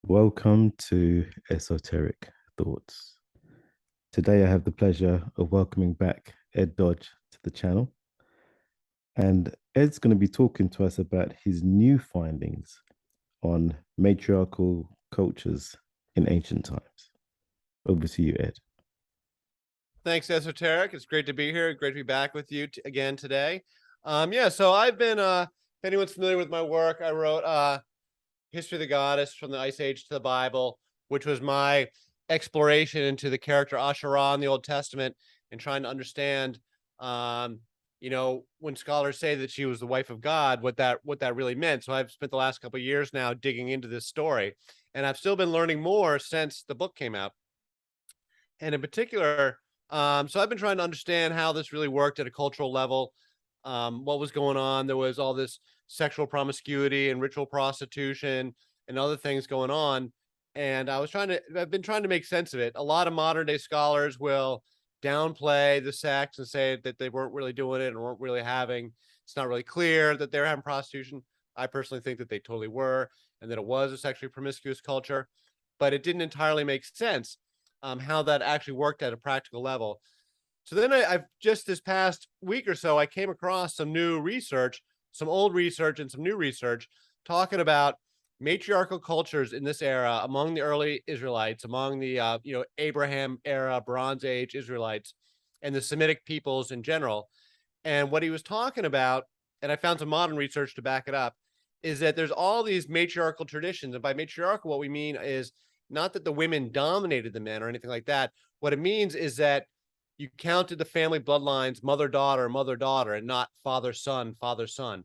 Welcome to Esoteric Thoughts. Today, I have the pleasure of welcoming back Ed Dodge to the channel. And Ed's going to be talking to us about his new findings on matriarchal cultures in ancient times. Over to you, Ed. Thanks, Esoteric. It's great to be here. Great to be back with you again today. So I've been, if anyone's familiar with my work, I wrote History of the Goddess from the Ice Age to the Bible, which was my exploration into the character Asherah in the Old Testament and trying to understand, when scholars say that she was the wife of God, what that really meant. So I've spent the last couple of years now digging into this story, and I've still been learning more since the book came out. And in particular, so I've been trying to understand how this really worked at a cultural level. What was going on? There was all this sexual promiscuity and ritual prostitution and other things going on. And I've been trying to make sense of it. A lot of modern day scholars will downplay the sex and say that they weren't really doing it and weren't really having, it's not really clear that they're having prostitution. I personally think that they totally were and that it was a sexually promiscuous culture, but it didn't entirely make sense how that actually worked at a practical level. So then I've just this past week or so, I came across some new research, some old research and some new research talking about matriarchal cultures in this era among the early Israelites, among the Abraham era, Bronze Age Israelites, and the Semitic peoples in general. And what he was talking about, and I found some modern research to back it up, is that there's all these matriarchal traditions. And by matriarchal, what we mean is not that the women dominated the men or anything like that. What it means is that you counted the family bloodlines, mother, daughter, and not father, son, father, son.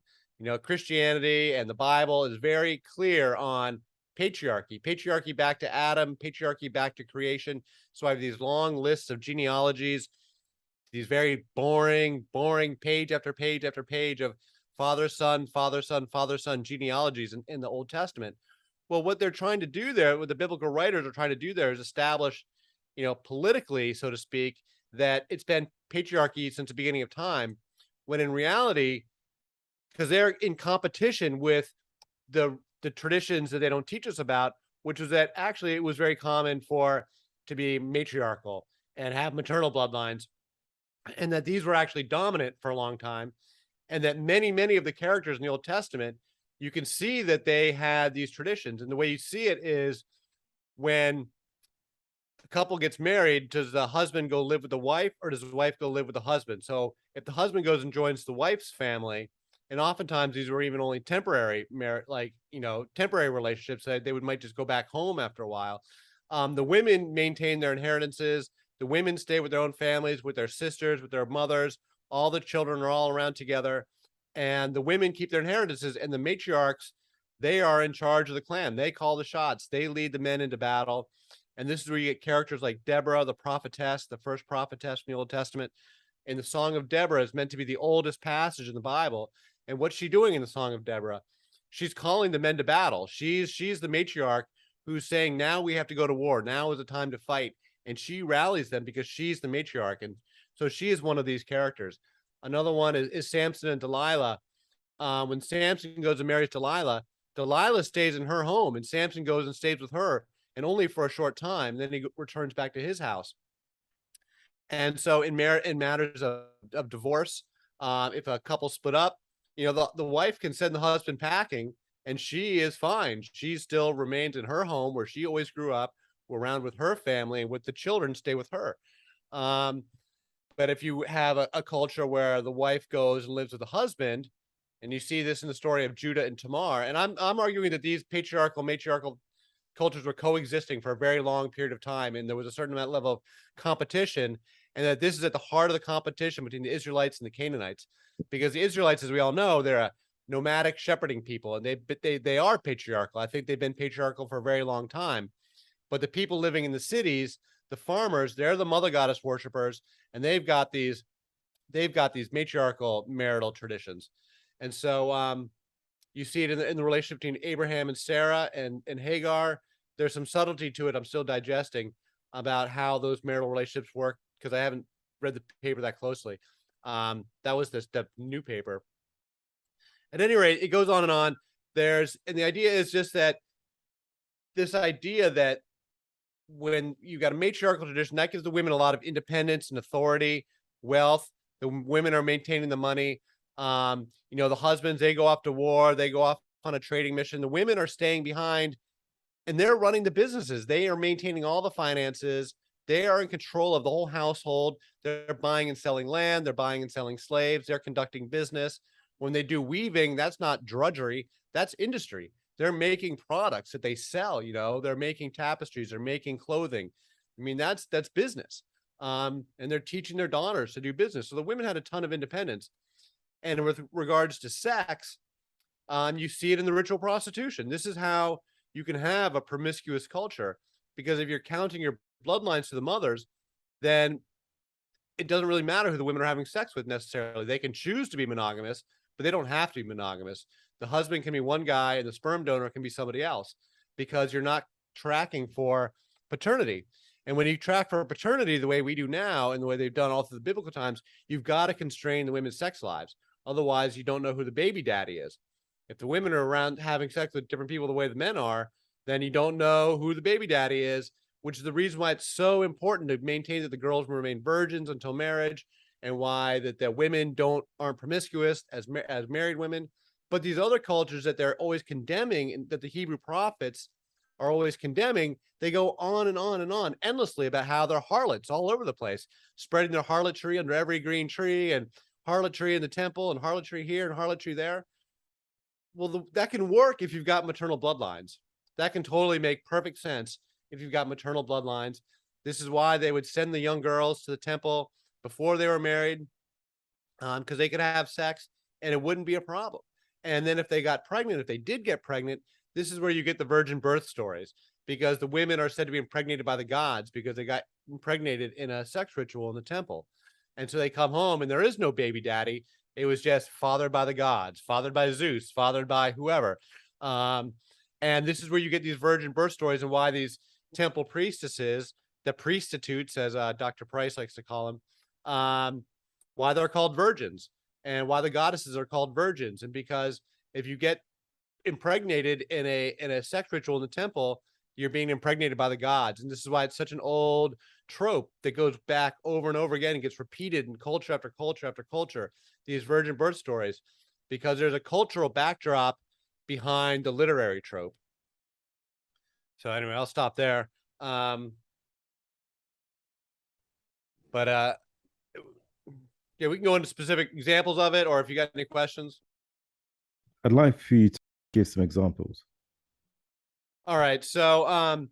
Christianity and the Bible is very clear on patriarchy back to Adam, patriarchy back to creation. So I have these long lists of genealogies, these very boring page after page after page of father, son, father, son, father, son genealogies in the Old Testament. Well, what they're trying to do there, what the biblical writers are trying to do there is establish, politically, so to speak, that it's been patriarchy since the beginning of time, when in reality, because they're in competition with the traditions that they don't teach us about, which was that actually it was very common to be matriarchal and have maternal bloodlines, and that these were actually dominant for a long time, and that many of the characters in the Old Testament, you can see that they had these traditions. And the way you see it is when the couple gets married, does the husband go live with the wife or does the wife go live with the husband? So if the husband goes and joins the wife's family, and oftentimes these were even only temporary temporary relationships, they might just go back home after a while. The women maintain their inheritances. The women stay with their own families, with their sisters, with their mothers. All the children are all around together, and the women keep their inheritances. And the matriarchs, they are in charge of the clan. They call the shots. They lead the men into battle. And this is where you get characters like Deborah, the prophetess, the first prophetess from the Old Testament. And the Song of Deborah is meant to be the oldest passage in the Bible. And what's she doing in the Song of Deborah? She's calling the men to battle. She's the matriarch who's saying, now we have to go to war. Now is the time to fight. And she rallies them because she's the matriarch. And so she is one of these characters. Another one is Samson and Delilah. When Samson goes and marries Delilah, Delilah stays in her home, and Samson goes and stays with her, and only for a short time. Then he returns back to his house. And so in matters of divorce, if a couple split up, the wife can send the husband packing, and she is fine. She still remains in her home where she always grew up, around with her family, and with the children stay with her. But if you have a culture where the wife goes and lives with the husband, and you see this in the story of Judah and Tamar, and I'm arguing that these matriarchal cultures were coexisting for a very long period of time, and there was a certain amount level of competition, and that this is at the heart of the competition between the Israelites and the Canaanites, because the Israelites, as we all know, they're a nomadic shepherding people, and they are patriarchal. I think they've been patriarchal for a very long time, but the people living in the cities, the farmers, they're the mother goddess worshipers, and they've got these matriarchal marital traditions. And so you see it in the relationship between Abraham and Sarah and Hagar. There's some subtlety to it I'm still digesting about how those marital relationships work, because I haven't read the paper that closely. That was the new paper. At any rate, it goes on and on. And the idea is just that this idea that when you got a matriarchal tradition, that gives the women a lot of independence and authority, wealth. The women are maintaining the money. The husbands, they go off to war, they go off on a trading mission. The women are staying behind and they're running the businesses. They are maintaining all the finances. They are in control of the whole household. They're buying and selling land. They're buying and selling slaves. They're conducting business. When they do weaving, that's not drudgery. That's industry. They're making products that they sell. They're making tapestries. They're making clothing. I mean, that's business. And they're teaching their daughters to do business. So the women had a ton of independence. And with regards to sex, you see it in the ritual prostitution. This is how you can have a promiscuous culture, because if you're counting your bloodlines to the mothers, then it doesn't really matter who the women are having sex with necessarily. They can choose to be monogamous, but they don't have to be monogamous. The husband can be one guy and the sperm donor can be somebody else, because you're not tracking for paternity. And when you track for paternity the way we do now and the way they've done all through the biblical times, you've got to constrain the women's sex lives. Otherwise, you don't know who the baby daddy is. If the women are around having sex with different people the way the men are, then you don't know who the baby daddy is, which is the reason why it's so important to maintain that the girls remain virgins until marriage, and why that the women aren't promiscuous as married women. But these other cultures that they're always condemning, and that the Hebrew prophets are always condemning, they go on and on and on endlessly about how they're harlots all over the place, spreading their harlotry under every green tree, and harlotry in the temple, and harlotry here and harlotry there. Well, that can work if you've got maternal bloodlines. That can totally make perfect sense if you've got maternal bloodlines. This is why they would send the young girls to the temple before they were married, because they could have sex and it wouldn't be a problem. And then if they got pregnant, if they did get pregnant, this is where you get the virgin birth stories, because the women are said to be impregnated by the gods because they got impregnated in a sex ritual in the temple. And so they come home and there is no baby daddy. It was just fathered by the gods, fathered by Zeus, fathered by whoever. And this is where you get these virgin birth stories, and why these temple priestesses, the prostitutes, as Dr. Price likes to call them, why they're called virgins, and why the goddesses are called virgins. And because if you get impregnated in a sex ritual in the temple, you're being impregnated by the gods. And this is why it's such an old trope that goes back over and over again and gets repeated in culture after culture after culture, these virgin birth stories, because there's a cultural backdrop behind the literary trope. So anyway, I'll stop there. But yeah, we can go into specific examples of it, or if you got any questions. I'd like for you to give some examples. All right. So,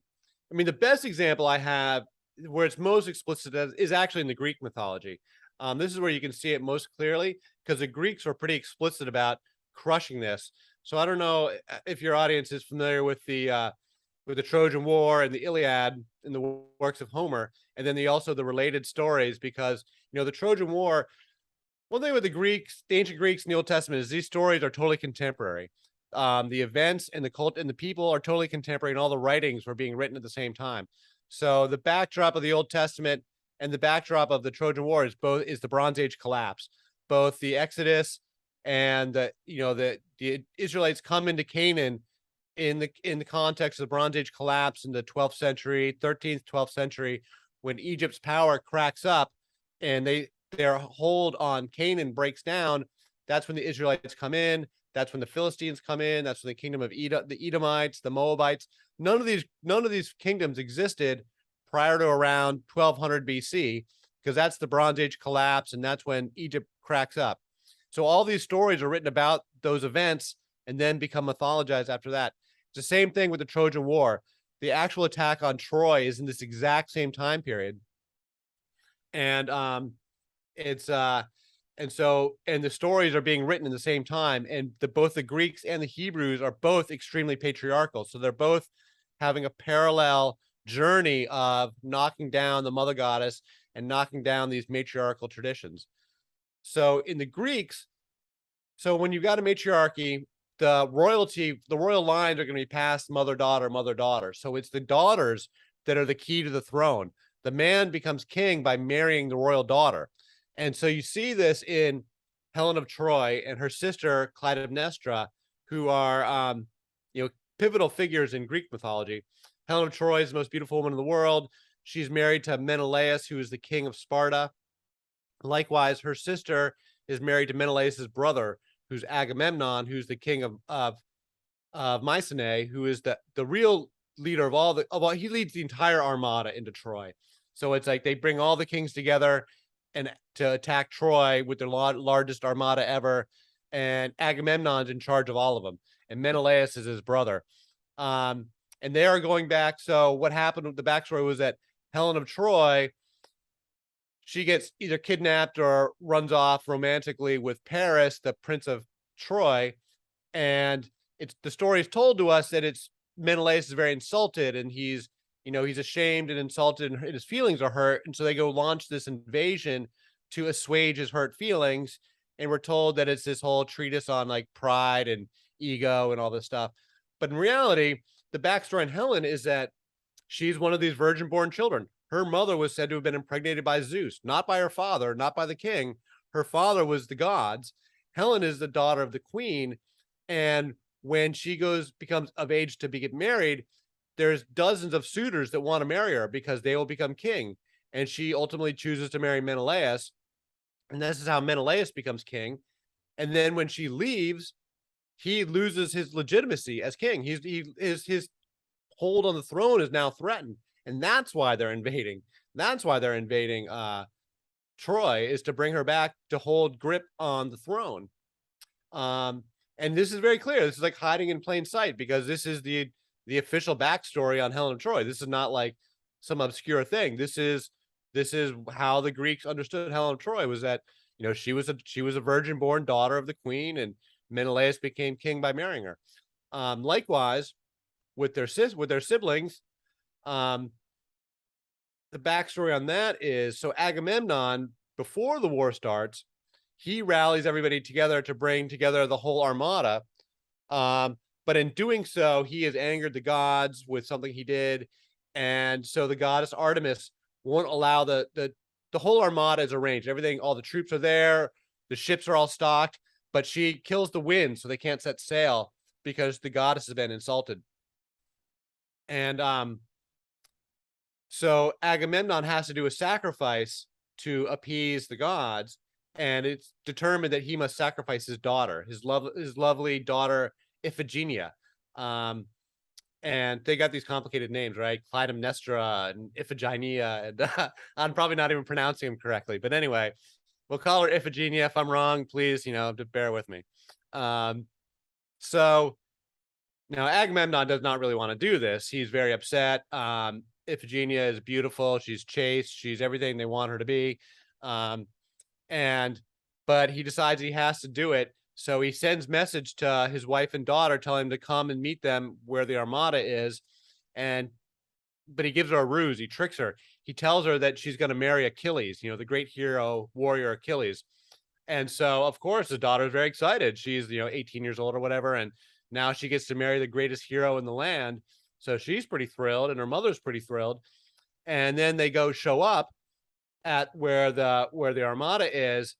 the best example I have where it's most explicit is actually in the Greek mythology. This is where you can see it most clearly, because the Greeks were pretty explicit about crushing this. So I don't know if your audience is familiar with the Trojan War and the Iliad in the works of Homer, and then the related stories, because the Trojan War. One thing with the ancient Greeks in the Old Testament, is these stories are totally contemporary. The events and the cult and the people are totally contemporary, and all the writings were being written at the same time. So the backdrop of the Old Testament and the backdrop of the Trojan War is the Bronze Age collapse. Both the Exodus and the Israelites come into Canaan in the context of the Bronze Age collapse in the 12th century, 13th, 12th century, when Egypt's power cracks up and their hold on Canaan breaks down. That's when the Israelites come in. That's when the Philistines come in. That's when the kingdom of Edom, the Edomites, the Moabites. None of these kingdoms existed prior to around 1200 BC, because that's the Bronze Age collapse, and that's when Egypt cracks up. So all these stories are written about those events and then become mythologized after that. It's the same thing with the Trojan War. The actual attack on Troy is in this exact same time period. And the stories are being written in the same time, and both the Greeks and the Hebrews are both extremely patriarchal. So they're both having a parallel journey of knocking down the mother goddess and knocking down these matriarchal traditions. So in the Greeks, when you've got a matriarchy, the royal lines are going to be passed mother-daughter, mother-daughter. So it's the daughters that are the key to the throne. The man becomes king by marrying the royal daughter. And so you see this in Helen of Troy and her sister Clytemnestra, who are, pivotal figures in Greek mythology. Helen of Troy is the most beautiful woman in the world. She's married to Menelaus, who is the king of Sparta. Likewise, her sister is married to Menelaus's brother, who's Agamemnon, who's the king of Mycenae, who is the real leader of all he leads the entire armada into Troy. So it's like they bring all the kings together and to attack Troy with their largest armada ever. And Agamemnon's in charge of all of them. And Menelaus is his brother. And they are going back. So what happened with the backstory was that Helen of Troy, she gets either kidnapped or runs off romantically with Paris, the prince of Troy. And the story is told to us that it's Menelaus is very insulted, and he's ashamed and insulted, and his feelings are hurt. And so they go launch this invasion to assuage his hurt feelings. And we're told that it's this whole treatise on like pride and ego and all this stuff. But in reality, the backstory on Helen is that she's one of these virgin born children. Her mother was said to have been impregnated by Zeus, not by her father, not by the king. Her father was the gods. Helen is the daughter of the queen. And when she becomes of age to get married, there's dozens of suitors that want to marry her because they will become king. And she ultimately chooses to marry Menelaus. And this is how Menelaus becomes king. And then when she leaves, he loses his legitimacy as king. His hold on the throne is now threatened. And that's why they're invading. That's why they're invading Troy, is to bring her back to hold grip on the throne. And this is very clear. This is like hiding in plain sight, because this is the official backstory on Helen of Troy. This is not like some obscure thing. This is how the Greeks understood Helen of Troy, was that, she was a virgin born daughter of the queen, and Menelaus became king by marrying her. Likewise, with their siblings, the backstory on that is, so Agamemnon, before the war starts, he rallies everybody together to bring together the whole armada. But in doing so, he has angered the gods with something he did. And so the goddess Artemis won't allow the whole armada is arranged. Everything, all the troops are there. The ships are all stocked, but she kills the wind so they can't set sail because the goddess has been insulted. And so Agamemnon has to do a sacrifice to appease the gods, and it's determined that he must sacrifice his daughter, his lovely daughter Iphigenia. And they got these complicated names, right? Clytemnestra and Iphigenia, and I'm probably not even pronouncing them correctly, but anyway, we'll call her Iphigenia. If I'm wrong, please, bear with me. So now Agamemnon does not really want to do this. He's very upset. Iphigenia is beautiful. She's chaste. She's everything they want her to be. But he decides he has to do it. So he sends message to his wife and daughter, telling him to come and meet them where the armada is. But he gives her a ruse. He tricks her. He tells her that she's going to marry Achilles, the great hero, warrior Achilles. And so, of course, the daughter is very excited. She's, 18 years old or whatever. And now she gets to marry the greatest hero in the land. So she's pretty thrilled, and her mother's pretty thrilled. And then they go show up at where the armada is,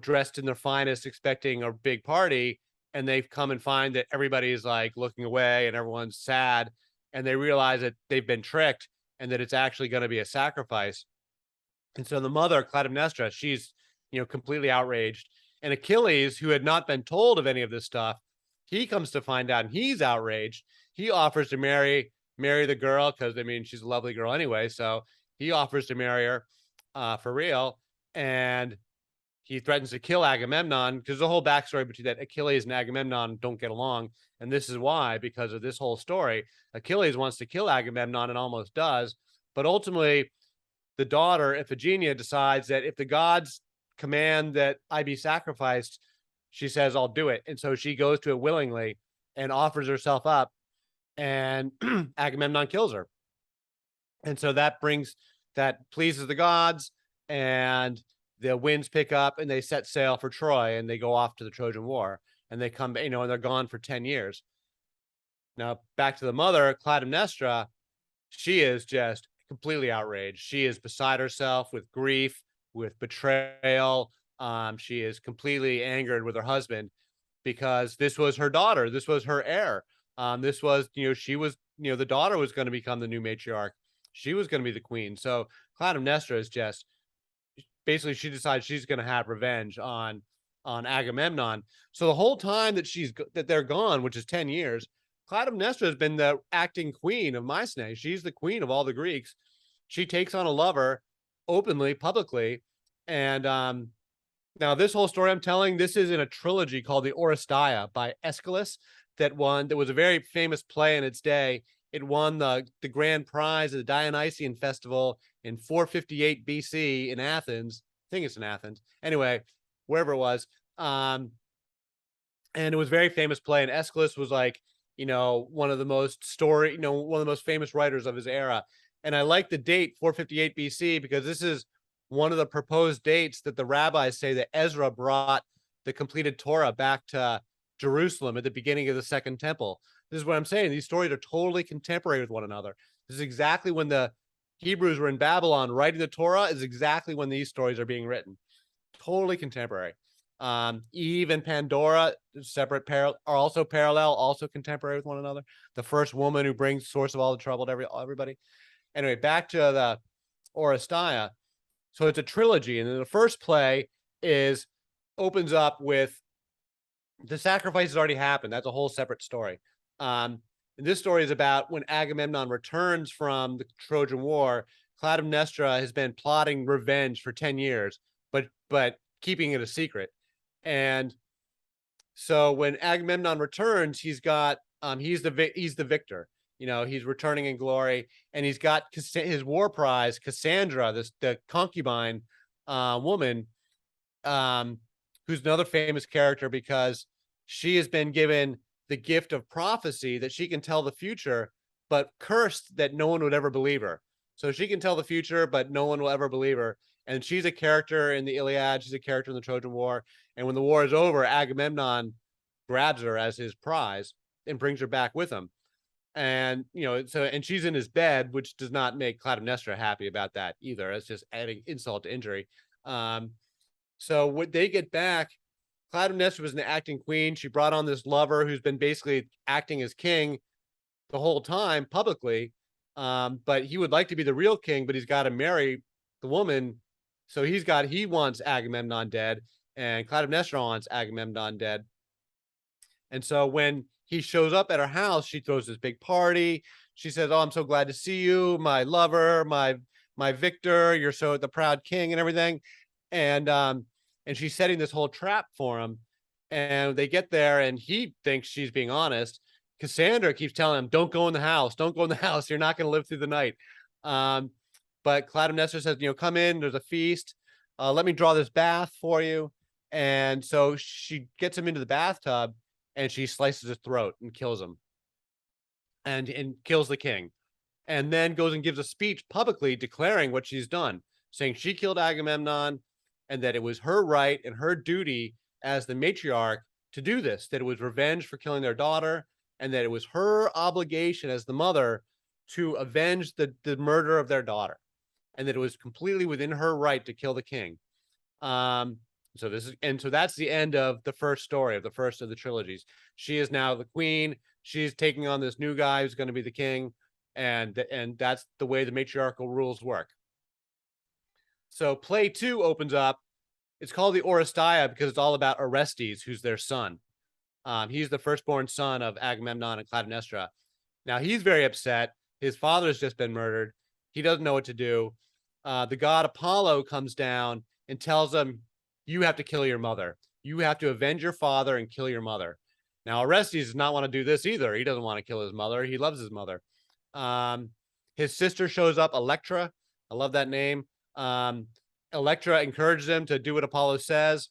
dressed in their finest, expecting a big party. And they come and find that everybody's like looking away and everyone's sad. And they realize that they've been tricked and that it's actually going to be a sacrifice. And so the mother, Clytemnestra, she's, completely outraged. And Achilles, who had not been told of any of this stuff, he comes to find out, and he's outraged. He offers to marry the girl, because she's a lovely girl anyway. So he offers to marry her for real. And he threatens to kill Agamemnon, because the whole backstory between that Achilles and Agamemnon don't get along. And this is why, because of this whole story, Achilles wants to kill Agamemnon and almost does. But ultimately, the daughter, Iphigenia, decides that if the gods command that I be sacrificed, she says, I'll do it. And so she goes to it willingly and offers herself up, and Agamemnon kills her. And so that pleases the gods, and the winds pick up and they set sail for Troy, and they go off to the Trojan War, and they come, and they're gone for 10 years. Now, back to the mother, Clytemnestra, she is just completely outraged. She is beside herself with grief, with betrayal. She is completely angered with her husband, because this was her daughter. This was her heir. This was, she was, the daughter was going to become the new matriarch. She was going to be the queen. So Clytemnestra is just basically, she decides she's going to have revenge on Agamemnon. So the whole time that they're gone, which is 10 years, Clytemnestra has been the acting queen of Mycenae. She's the queen of all the Greeks. She takes on a lover openly, publicly, and now this whole story I'm telling, this is in a trilogy called the Orestes by Aeschylus that was a very famous play in its day. It won the grand prize of the Dionysian festival in 458 BC in Athens. I think it's in Athens. Anyway, wherever it was. And it was a very famous play. And Aeschylus was like, one of the most one of the most famous writers of his era. And I like the date 458 BC because this is one of the proposed dates that the rabbis say that Ezra brought the completed Torah back to Jerusalem at the beginning of the Second Temple. This is what I'm saying. These stories are totally contemporary with one another. This is exactly when the Hebrews were in Babylon writing the Torah, is exactly when these stories are being written. Totally contemporary. Eve and Pandora, separate are also parallel, also contemporary with one another. The first woman who brings source of all the trouble to everybody. Anyway, back to the Orestes. So it's a trilogy, and then the first play opens up with the sacrifice has already happened. That's a whole separate story. And this story is about when Agamemnon returns from the Trojan War. Clytemnestra has been plotting revenge for 10 years, but keeping it a secret. And so when Agamemnon returns, he's got he's the victor. He's returning in glory, and he's got his war prize, Cassandra, the concubine woman, who's another famous character because she has been given the gift of prophecy that she can tell the future, but cursed that no one would ever believe her. So she can tell the future, but no one will ever believe her. And she's a character in the Iliad. She's a character in the Trojan War. And when the war is over, Agamemnon grabs her as his prize and brings her back with him. And, and she's in his bed, which does not make Clytemnestra happy about that either. It's just adding insult to injury. So when they get back, Clytemnestra was an acting queen. She brought on this lover who's been basically acting as king the whole time publicly. But he would like to be the real king, but he's got to marry the woman. So he wants Agamemnon dead, and Clytemnestra wants Agamemnon dead. And so when he shows up at her house, she throws this big party. She says, "Oh, I'm so glad to see you, my lover, my victor. You're so the proud king," and everything. And she's setting this whole trap for him. And they get there, and he thinks she's being honest. Cassandra keeps telling him, "Don't go in the house. Don't go in the house. You're not going to live through the night." But Clytemnestra says, "Come in. There's a feast. Let me draw this bath for you." And so she gets him into the bathtub, and she slices his throat and kills him, and kills the king, and then goes and gives a speech publicly declaring what she's done, saying she killed Agamemnon, and that it was her right and her duty as the matriarch to do this, that it was revenge for killing their daughter, and that it was her obligation as the mother to avenge the murder of their daughter, and that it was completely within her right to kill the king. So that's the end of the first story of the first of the trilogies. She is now the queen. She's taking on this new guy who's going to be the king, and that's the way the matriarchal rules work. So play 2 opens up. It's called the Orestes because it's all about Orestes, who's their son. He's the firstborn son of Agamemnon and Clytemnestra. Now he's very upset. His father has just been murdered. He doesn't know what to do. The god Apollo comes down and tells him, "You have to kill your mother. You have to avenge your father and kill your mother." Now Orestes does not want to do this either. He doesn't want to kill his mother. He loves his mother. His sister shows up, Electra. I love that name. Electra encourages him to do what Apollo says.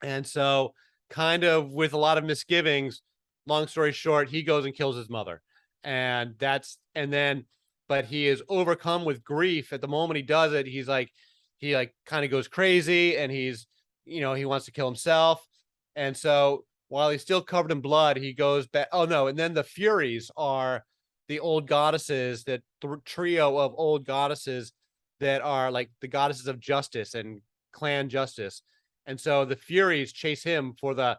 And so, kind of with a lot of misgivings, long story short, he goes and kills his mother. But he is overcome with grief at the moment he does it. He kind of goes crazy, and he wants to kill himself. And so while he's still covered in blood, he goes back. Oh no. And then the Furies are the old goddesses, that trio of old goddesses that are like the goddesses of justice and clan justice. And so the Furies chase him for the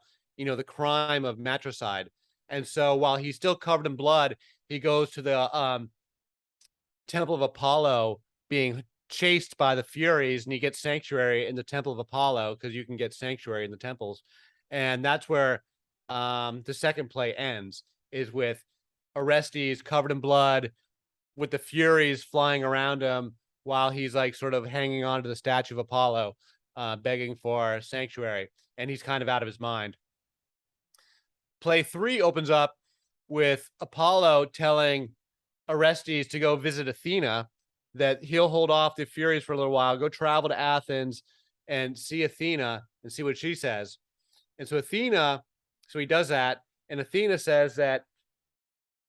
crime of matricide. And so while he's still covered in blood, he goes to the temple of Apollo, being chased by the Furies, and he gets sanctuary in the temple of Apollo, because you can get sanctuary in the temples. And that's where the second play ends, is with Orestes covered in blood, with the Furies flying around him, while he's like sort of hanging on to the statue of Apollo, begging for sanctuary, and he's kind of out of his mind. Play 3 opens up with Apollo telling Orestes to go visit Athena, that he'll hold off the Furies for a little while, go travel to Athens and see Athena and see what she says. And so he does that, and Athena says that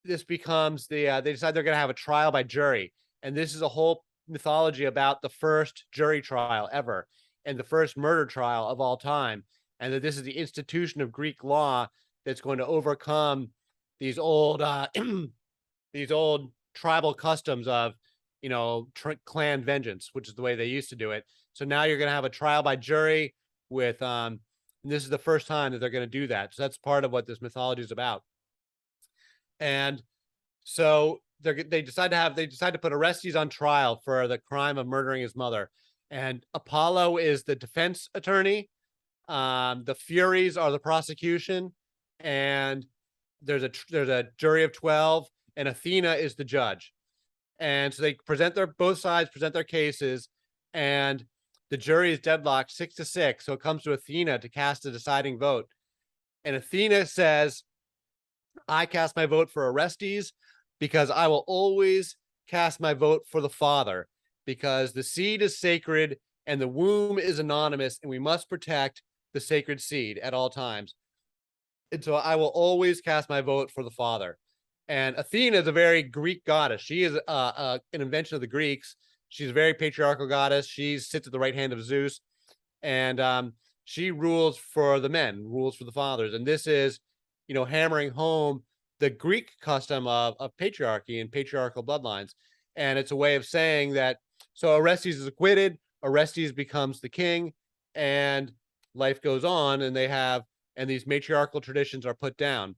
this becomes they decide they're going to have a trial by jury. And this is a whole mythology about the first jury trial ever, and the first murder trial of all time. And that this is the institution of Greek law that's going to overcome these old these old tribal customs of, clan vengeance, which is the way they used to do it. So now you're going to have a trial by jury with and this is the first time that they're going to do that. So that's part of what this mythology is about. And so they decide to put Orestes on trial for the crime of murdering his mother. And Apollo is the defense attorney. The Furies are the prosecution, and there's a jury of 12, and Athena is the judge. And so they both sides present their cases, and the jury is deadlocked 6-6. So it comes to Athena to cast a deciding vote. And Athena says, I cast my vote for Orestes, because I will always cast my vote for the father, because the seed is sacred and the womb is anonymous, and we must protect the sacred seed at all times. And so I will always cast my vote for the father. And Athena is a very Greek goddess. She is an invention of the Greeks. She's a very patriarchal goddess. She sits at the right hand of Zeus, and she rules for the men, rules for the fathers. And this is, hammering home the Greek custom of patriarchy and patriarchal bloodlines. And it's a way of saying that, so Orestes is acquitted, Orestes becomes the king, and life goes on, and these matriarchal traditions are put down.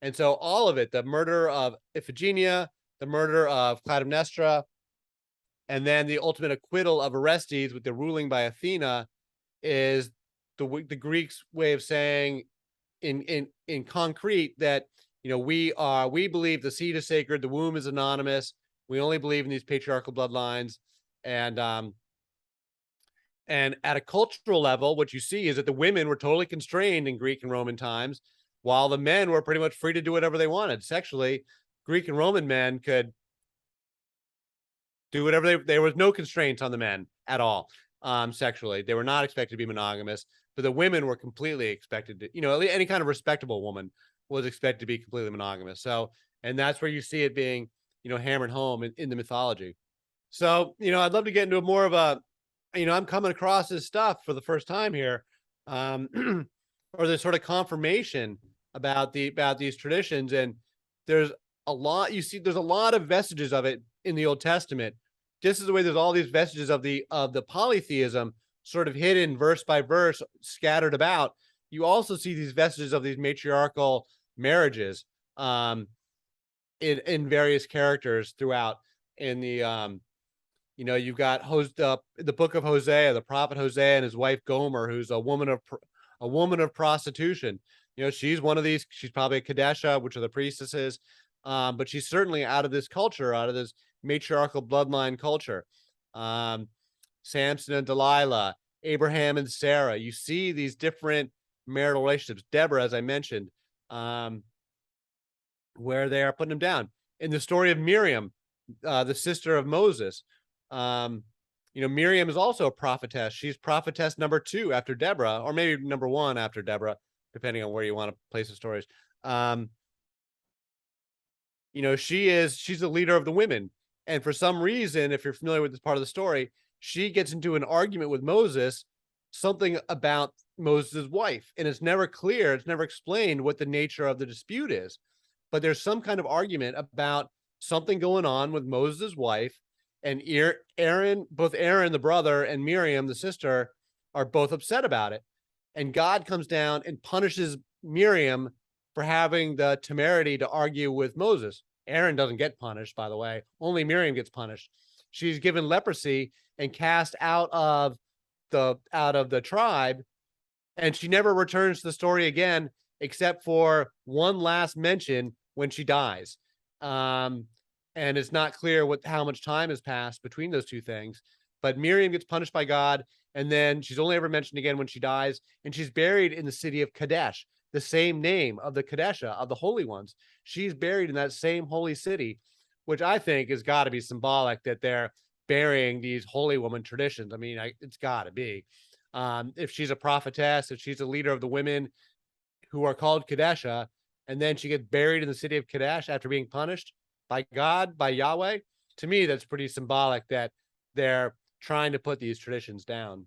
And so all of it, the murder of Iphigenia, the murder of Clytemnestra, and then the ultimate acquittal of Orestes with the ruling by Athena, is the Greeks' way of saying in concrete that, we believe the seed is sacred, the womb is anonymous, we only believe in these patriarchal bloodlines. And at a cultural level, what you see is that the women were totally constrained in Greek and Roman times, while the men were pretty much free to do whatever they wanted. Sexually, Greek and Roman men could do whatever there was no constraints on the men at all. Sexually, they were not expected to be monogamous, but the women were completely expected to, any kind of respectable woman was expected to be completely monogamous. So, and that's where you see it being, hammered home in the mythology. So, I'd love to get into more of a, I'm coming across this stuff for the first time here, or this sort of confirmation about these traditions. And there's a lot, there's a lot of vestiges of it in the Old Testament. Just as the way there's all these vestiges of the polytheism sort of hidden verse by verse, scattered about, you also see these vestiges of these matriarchal marriages in various characters throughout. In the you've got the book of Hosea, the prophet Hosea and his wife Gomer, who's a woman of prostitution. She's one of these. She's probably a Kadesha, which are the priestesses, but she's certainly out of this culture, out of this matriarchal bloodline culture. Samson and Delilah, Abraham and Sarah. You see these different marital relationships. Deborah, as I mentioned, where they are putting them down. In the story of Miriam, the sister of Moses, Miriam is also a prophetess. She's prophetess number 2 after Deborah, or maybe number 1 after Deborah, depending on where you want to place the stories. She's the leader of the women. And for some reason, if you're familiar with this part of the story, she gets into an argument with Moses, something about Moses' wife. And it's never clear, it's never explained what the nature of the dispute is. But there's some kind of argument about something going on with Moses' wife, and Aaron, both Aaron, the brother, and Miriam, the sister, are both upset about it. And God comes down and punishes Miriam for having the temerity to argue with Moses. Aaron doesn't get punished, by the way. Only Miriam gets punished. She's given leprosy and cast out of the tribe, and she never returns to the story again, except for one last mention when she dies. And it's not clear how much time has passed between those two things. But Miriam gets punished by God, and then she's only ever mentioned again when she dies, and she's buried in the city of Kadesh, the same name of the Kadesha, of the holy ones. She's buried in that same holy city, which I think has got to be symbolic that they're burying these holy woman traditions. I mean, it's got to be. If she's a prophetess, if she's a leader of the women who are called Kadesha, and then she gets buried in the city of Kadesh after being punished by God, by Yahweh, to me, that's pretty symbolic that they're trying to put these traditions down.